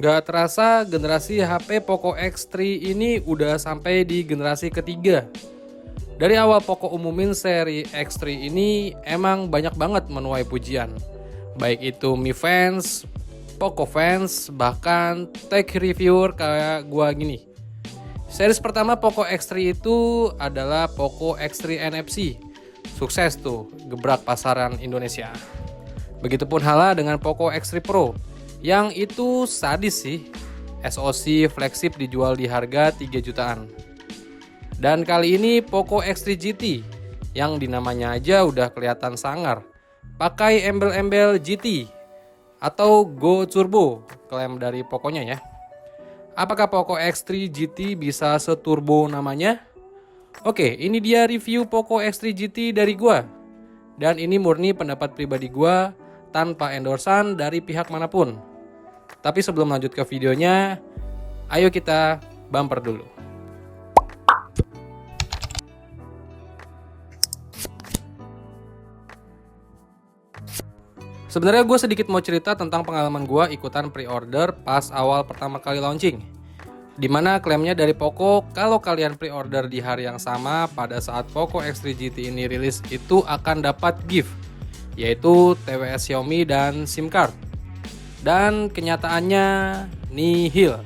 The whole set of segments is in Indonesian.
Gak terasa generasi HP Poco X3 ini udah sampai di generasi ketiga. Dari awal Poco umumin seri X3 ini emang banyak banget menuai pujian. Baik itu Mi fans, Poco fans, bahkan tech reviewer kayak gua gini. Series pertama Poco X3 itu adalah Poco X3 NFC. Sukses tuh, gebrak pasaran Indonesia. Begitupun halnya dengan Poco X3 Pro. Yang itu sadis sih, SoC flagship dijual di harga 3 jutaan. Dan kali ini Poco X3 GT, yang dinamanya aja udah kelihatan sangar. Pakai embel-embel GT atau Go Turbo, klaim dari Poconya ya. Apakah Poco X3 GT bisa seturbo namanya? Oke, ini dia review Poco X3 GT dari gua. Dan ini murni pendapat pribadi gua tanpa endorsan dari pihak manapun. Tapi sebelum lanjut ke videonya, ayo kita bumper dulu. Sebenarnya gue sedikit mau cerita tentang pengalaman gue ikutan pre-order pas awal pertama kali launching. Dimana klaimnya dari Poco kalau kalian pre-order di hari yang sama pada saat Poco X3 GT ini rilis itu akan dapat gift, yaitu TWS Xiaomi dan SIM card. Dan kenyataannya nihil.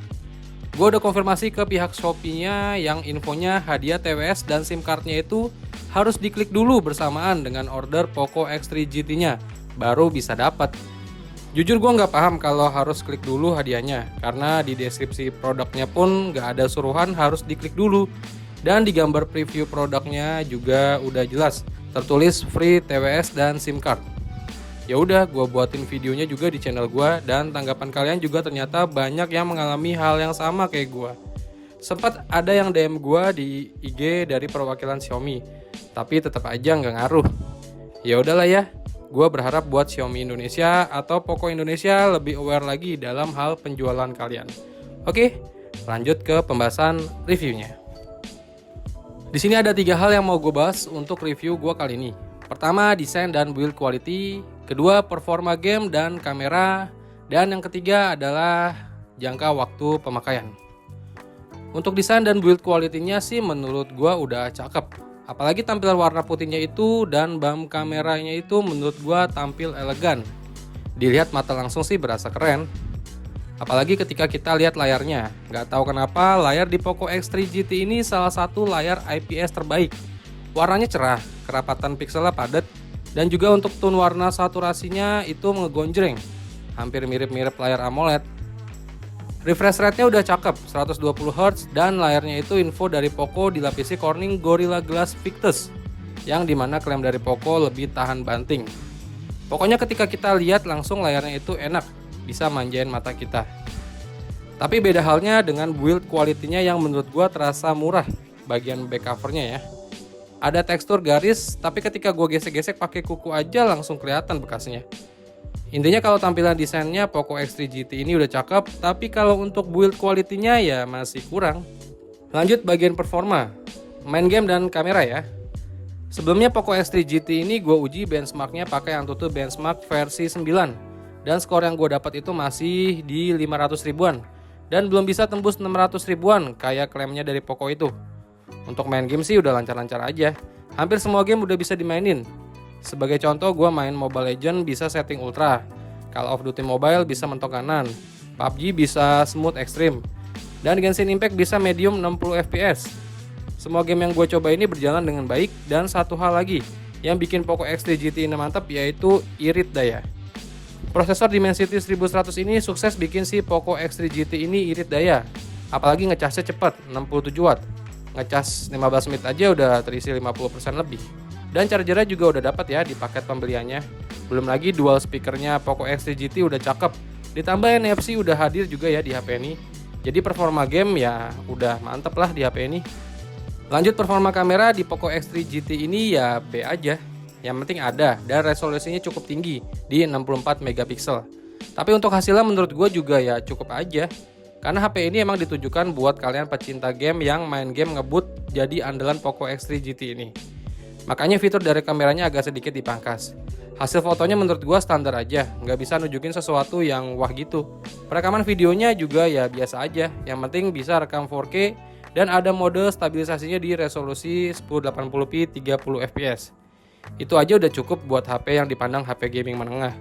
Gue udah konfirmasi ke pihak Shopee-nya yang infonya hadiah TWS dan SIM card-nya itu harus diklik dulu bersamaan dengan order Poco X3 GT-nya, baru bisa dapat. Jujur gue nggak paham kalau harus klik dulu hadiahnya, karena di deskripsi produknya pun nggak ada suruhan harus diklik dulu. Dan di gambar preview produknya juga udah jelas, tertulis free TWS dan SIM card. Ya udah, gue buatin videonya juga di channel gue, dan tanggapan kalian juga ternyata banyak yang mengalami hal yang sama kayak gue. Sempat ada yang DM gue di IG dari perwakilan Xiaomi, tapi tetap aja nggak ngaruh. Ya udahlah ya, gue berharap buat Xiaomi Indonesia atau Poco Indonesia lebih aware lagi dalam hal penjualan kalian. Oke, lanjut ke pembahasan reviewnya. Di sini ada 3 hal yang mau gue bahas untuk review gue kali ini. Pertama, desain dan build quality. Kedua, performa game dan kamera. Dan yang ketiga adalah jangka waktu pemakaian. Untuk desain dan build quality-nya sih menurut gua udah cakep. Apalagi tampilan warna putihnya itu dan BAM kameranya itu menurut gua tampil elegan. Dilihat mata langsung sih berasa keren. Apalagi ketika kita lihat layarnya. Nggak tahu kenapa layar di Poco X3 GT ini salah satu layar IPS terbaik. Warnanya cerah, kerapatan pikselnya padat, dan juga untuk tone warna saturasinya itu ngegonjreng, hampir mirip-mirip layar AMOLED. Refresh rate-nya udah cakep, 120Hz, dan layarnya itu info dari Poco dilapisi Corning Gorilla Glass Victus, yang dimana klaim dari Poco lebih tahan banting. Pokoknya ketika kita lihat langsung layarnya itu enak, bisa manjain mata kita. Tapi beda halnya dengan build quality-nya yang menurut gua terasa murah bagian back covernya ya. Ada tekstur garis, tapi ketika gue gesek-gesek pakai kuku aja langsung kelihatan bekasnya. Intinya kalau tampilan desainnya Poco X3 GT ini udah cakep, tapi kalau untuk build quality-nya ya masih kurang. Lanjut bagian performa, main game dan kamera ya. Sebelumnya Poco X3 GT ini gue uji benchmarknya pakai Antutu Benchmark versi 9. Dan skor yang gue dapat itu masih di 500 ribuan. Dan belum bisa tembus 600 ribuan kayak klaimnya dari Poco itu. Untuk main game sih udah lancar-lancar aja. Hampir semua game udah bisa dimainin. Sebagai contoh, gue main Mobile Legends bisa setting ultra, Call of Duty Mobile bisa mentok kanan, PUBG bisa smooth extreme, dan Genshin Impact bisa medium 60 fps. Semua game yang gue coba ini berjalan dengan baik. Dan satu hal lagi yang bikin Poco X3 GT ini mantap, yaitu irit daya. Prosesor Dimensity 1100 ini sukses bikin si Poco X3 GT ini irit daya. Apalagi ngecasnya cepat, 67 watt. Ngecas 15 menit aja udah terisi 50% lebih. Dan chargernya juga udah dapat ya di paket pembeliannya. Belum lagi dual speakernya Poco X3 GT udah cakep. Ditambah NFC udah hadir juga ya di HP ini. Jadi performa game ya udah mantep lah di HP ini. Lanjut performa kamera di Poco X3 GT ini ya B aja. Yang penting ada dan resolusinya cukup tinggi di 64 megapiksel. Tapi untuk hasilnya menurut gue juga ya cukup aja. Karena HP ini emang ditujukan buat kalian pecinta game yang main game ngebut jadi andalan Poco X3 GT ini. Makanya fitur dari kameranya agak sedikit dipangkas. Hasil fotonya menurut gua standar aja, nggak bisa nunjukin sesuatu yang wah gitu. Perekaman videonya juga ya biasa aja, yang penting bisa rekam 4K dan ada mode stabilisasinya di resolusi 1080p 30 fps. Itu aja udah cukup buat HP yang dipandang HP gaming menengah.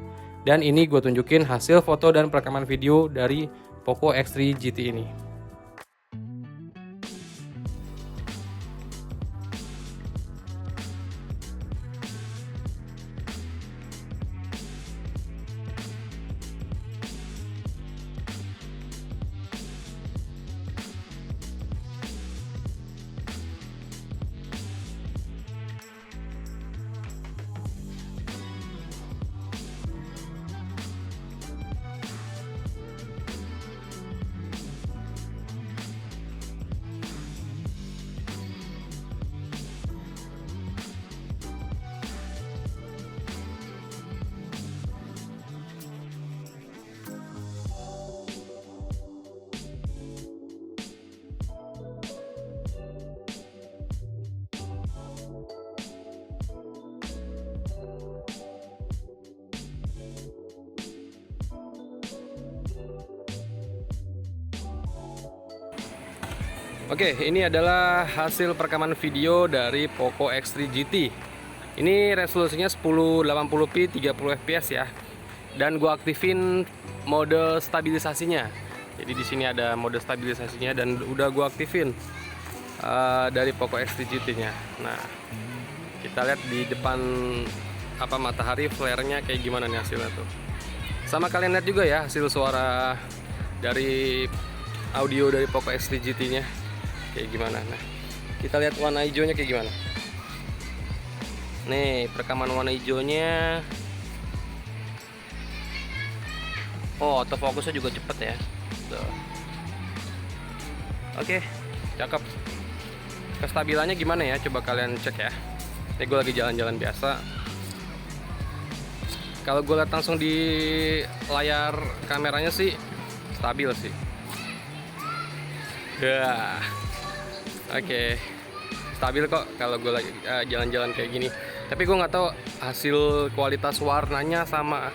Dan ini gue tunjukin hasil foto dan perekaman video dari Poco X3 GT ini. Oke, ini adalah hasil perekaman video dari Poco X3 GT. Ini resolusinya 1080p 30 fps ya. Dan gua aktifin mode stabilisasinya. Jadi di sini ada mode stabilisasinya dan udah gua aktifin dari Poco X3 GT-nya. Nah, kita lihat di depan matahari flare-nya kayak gimana nih hasilnya tuh. Sama kalian lihat juga ya hasil suara dari audio dari Poco X3 GT-nya. Kayak gimana. Nah, kita lihat warna hijaunya kayak gimana. Nih, perekaman warna hijaunya. Oh, autofocusnya juga cepet ya. Tuh. Oke, cakep. Kestabilannya gimana ya? Coba kalian cek ya. Ini gue lagi jalan-jalan biasa. Kalau gue lihat langsung di layar kameranya sih stabil sih. Ya. Oke, stabil kok kalau gue lagi jalan-jalan kayak gini. Tapi gue nggak tahu hasil kualitas warnanya sama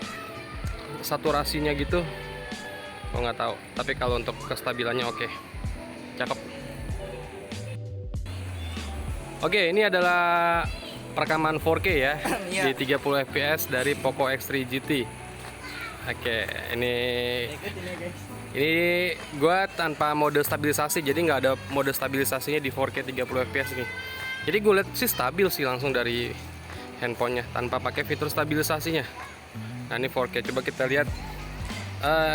saturasinya gitu. Gue nggak tahu. Tapi kalau untuk kestabilannya oke, cakep. Oke, ini adalah perekaman 4K ya di 30 fps dari Poco X3 GT. Oke, ini gua tanpa mode stabilisasi, jadi nggak ada mode stabilisasinya di 4K 30 fps nih. Jadi gue lihat sih stabil sih langsung dari handphonenya tanpa pakai fitur stabilisasinya. Nah, ini 4K, coba kita lihat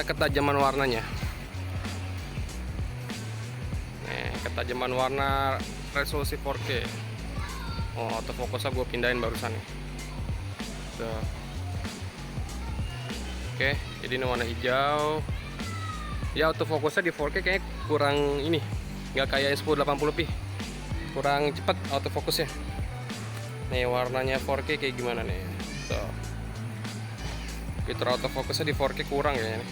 ketajaman warnanya. Nih, ketajaman warna resolusi 4K. Oh, autofocusnya gue pindahin barusan nih. Tuh. Oke, jadi ini warna hijau. Ya, autofocusnya di 4K kayaknya kurang ini, nggak kayak 1080p, kurang cepat autofocusnya. Nih warnanya 4K kayak gimana nih. Tuh. Fitur autofocusnya di 4K kurang kayaknya nih.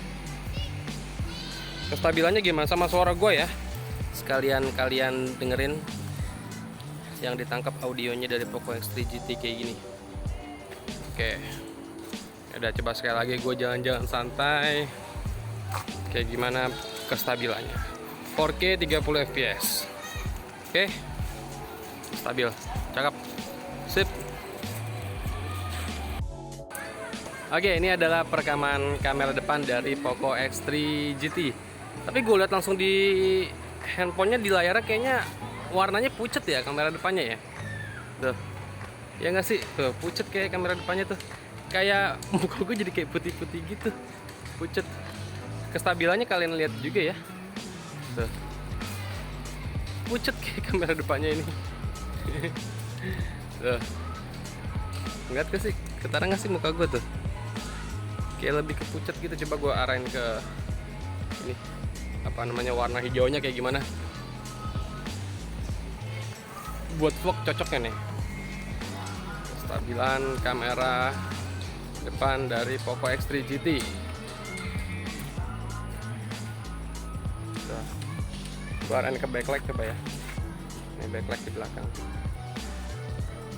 Kestabilannya gimana sama suara gue ya? Sekalian kalian dengerin yang ditangkap audionya dari Poco X3 GT kayak gini. Oke. Udah, coba sekali lagi gue jalan-jalan santai. Kayak gimana kestabilannya. 4K 30 fps. Oke. Stabil. Cakep. Sip. Oke, ini adalah perekaman kamera depan dari Poco X3 GT. Tapi gue lihat langsung di handphonenya, di layarnya kayaknya warnanya pucet ya kamera depannya ya. Tuh. Ya nggak sih? Tuh, pucet kayak kamera depannya tuh. Kayak muka gue jadi kayak putih-putih gitu. Pucet. Kestabilannya kalian lihat juga ya. Tuh. Pucet kayak kamera depannya ini. Tuh. Ngeliat gak sih? Ketara gak sih muka gue tuh? Kayak lebih ke pucet gitu. Coba gue arahin ke ini, warna hijaunya kayak gimana. Buat vlog cocoknya nih. Kestabilan kamera depan dari Poco X3 GT. Gue arahin ke backlight coba ya. Ini backlight di belakang.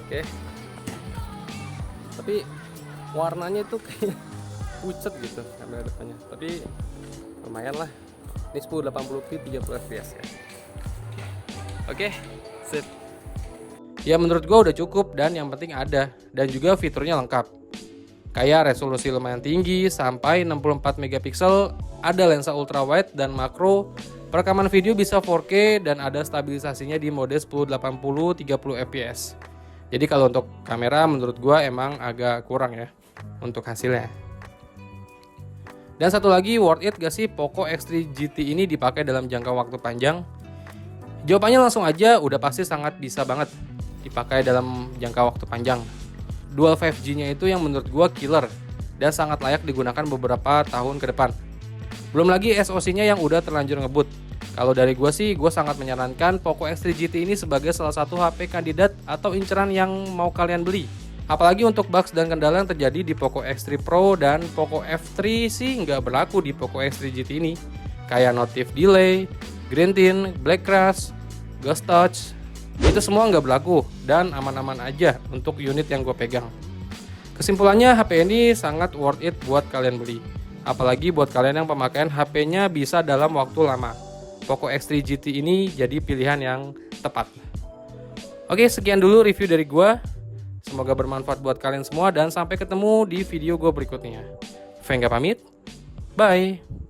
Oke. Tapi warnanya tuh kayak pucat gitu kamera depannya. Tapi lumayan lah. Ini 1080p 30 fps ya. Oke, sip. Ya menurut gua udah cukup dan yang penting ada dan juga fiturnya lengkap. Kayak resolusi lumayan tinggi sampai 64 megapiksel, ada lensa ultrawide dan makro, perekaman video bisa 4K dan ada stabilisasinya di mode 1080 30 fps. Jadi kalau untuk kamera menurut gua emang agak kurang ya untuk hasilnya. Dan satu lagi, worth it gak sih Poco X3 GT ini dipakai dalam jangka waktu panjang? Jawabannya langsung aja, udah pasti sangat bisa banget dipakai dalam jangka waktu panjang. Dual 5G-nya itu yang menurut gua killer dan sangat layak digunakan beberapa tahun ke depan. Belum lagi SoC-nya yang udah terlanjur ngebut. Kalau dari gua sih, gua sangat menyarankan Poco X3 GT ini sebagai salah satu HP kandidat atau inceran yang mau kalian beli. Apalagi untuk bugs dan kendala yang terjadi di Poco X3 Pro dan Poco F3 sih nggak berlaku di Poco X3 GT ini. Kayak notif delay, green tint, black crash, ghost touch, itu semua nggak berlaku dan aman-aman aja untuk unit yang gue pegang. Kesimpulannya, HP ini sangat worth it buat kalian beli. Apalagi buat kalian yang pemakaian HP-nya bisa dalam waktu lama. Poco X3 GT ini jadi pilihan yang tepat. Oke, sekian dulu review dari gue. Semoga bermanfaat buat kalian semua dan sampai ketemu di video gue berikutnya. Venga pamit, bye.